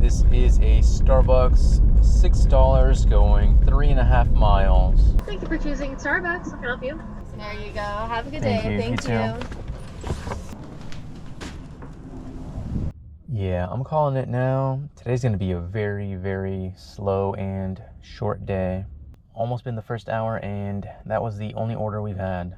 This is a Starbucks, $6 going 3.5 miles. Thank you for choosing Starbucks. I can help you. There you go. Have a good day. Thank you. Yeah, I'm calling it now. Today's going to be a very, very slow and short day. Almost been the first hour, and that was the only order we've had.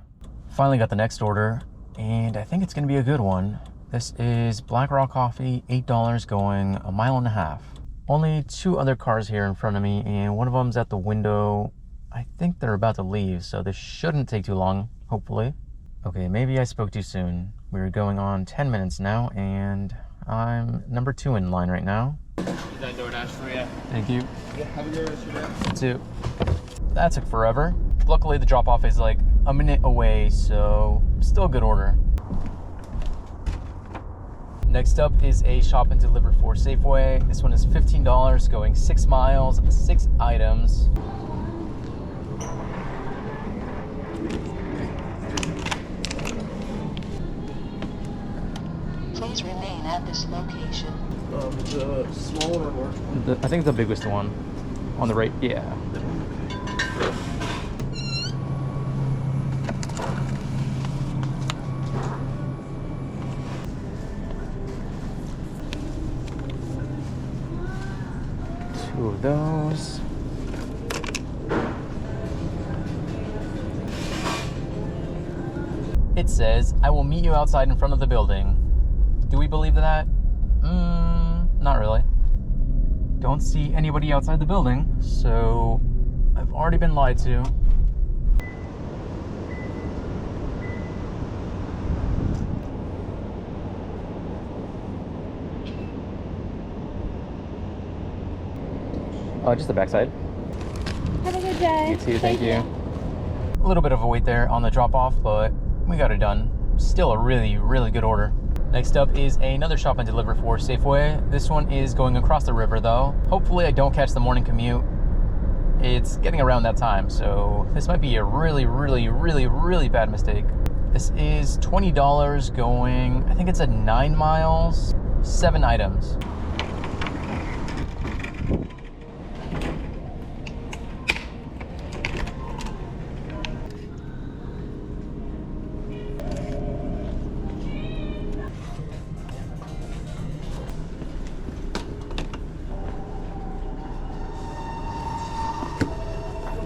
Finally got the next order, and I think it's going to be a good one. This is Black Rock Coffee, $8 going 1.5 miles. Only 2 other cars here in front of me, and one of them's at the window. I think they're about to leave, so this shouldn't take too long, hopefully. Okay, maybe I spoke too soon. We're going on 10 minutes now, and I'm number 2 in line right now. Is that DoorDash for you? Thank you. Yeah, have a good rest of your day. You too. That took forever. Luckily, the drop-off is like a minute away, so still a good order. Next up is a shop and deliver for Safeway. This one is $15 going 6 miles, 6 items. Please remain at this location. The small one or large one? I think the biggest one on the right. Yeah. Two of those. It says, "I will meet you outside in front of the building." Do we believe that? Not really. Don't see anybody outside the building, so I've already been lied to. Just the backside. Have a good day. You too, thank you. A little bit of a wait there on the drop-off, but we got it done. Still a really, really good order. Next up is another shop and deliver for Safeway. This one is going across the river though. Hopefully I don't catch the morning commute. It's getting around that time, so this might be a really, really, really, really bad mistake. This is $20 going, I think it's at 9 miles, 7 items.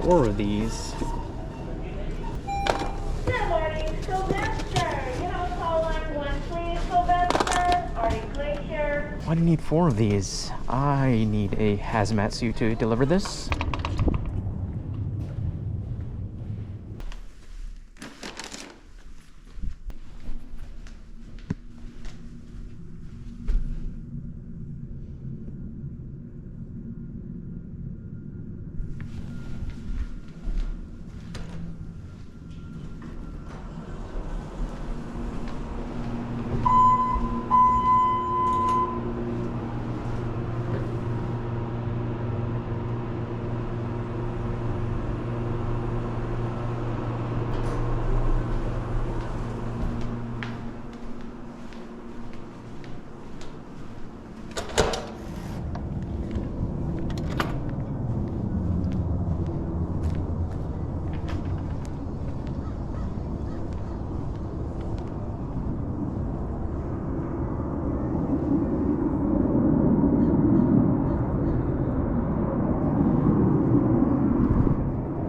Four of these. Good morning, Sylvester. You know, call line 1, please, Sylvester. Are you clear? Why do you need 4 of these? I need a hazmat suit to deliver this.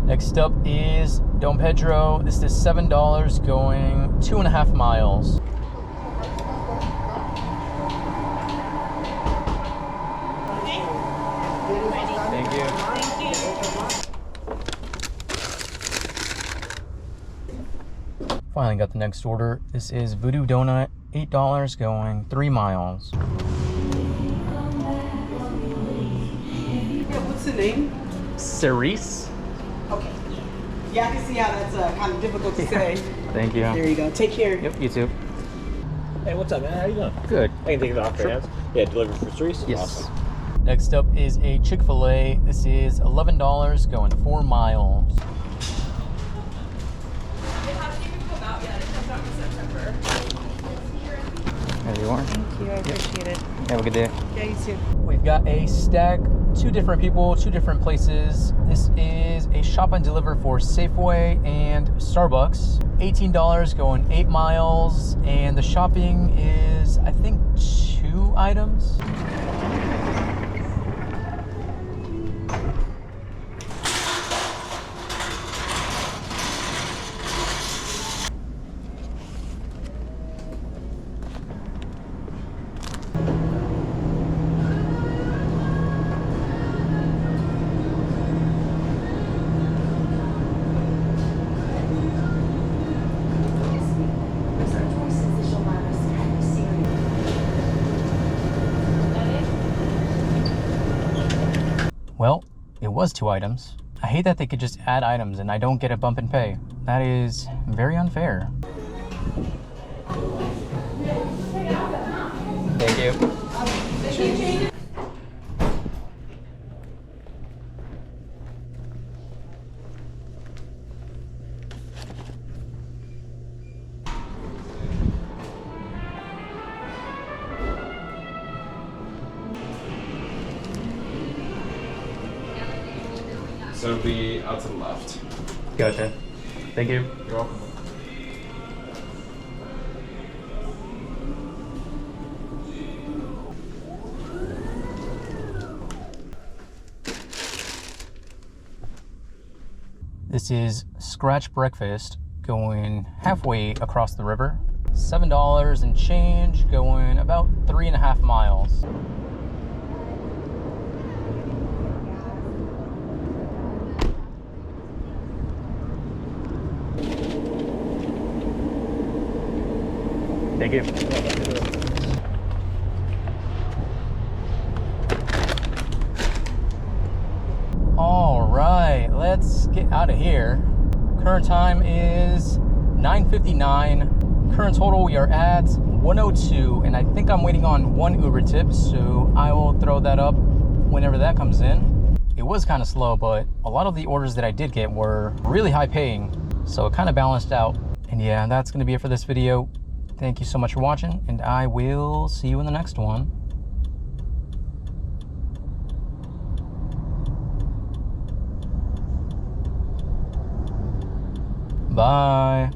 Next up is Don Pedro. This is $7 going 2.5 miles. Thank you. Finally got the next order. This is Voodoo Donut, $8 going 3 miles. Yeah, what's the name? Cerise? Okay. Yeah, I can see how that's kind of difficult to say. Thank you. There you go. Take care. Yep, you too. Hey, what's up, man? How you doing? Good. I can take it off your hands. Yeah, deliver for Cerise? Yes. Awesome. Next up is a Chick-fil-A. This is $11 going 4 miles. There you are. Thank you. I appreciate it. Have a good day. Yeah, you too. We've got a stack, 2 different people, 2 different places. This is a shop and deliver for Safeway and Starbucks. $18 going 8 miles, and the shopping is, I think, 2 items. Well, it was 2 items. I hate that they could just add items and I don't get a bump in pay. That is very unfair. Thank you. So it'll be out to the left. Gotcha. Thank you. You're welcome. This is Scratch Breakfast going halfway across the river. $7 and change going about 3.5 miles. Thank you. All right, let's get out of here. Current time is 9:59. Current total, we are at 102, and I think I'm waiting on 1 Uber tip, so I will throw that up whenever that comes in. It was kind of slow, but a lot of the orders that I did get were really high paying, so it kind of balanced out. And yeah, that's gonna be it for this video. Thank you so much for watching, and I will see you in the next one. Bye.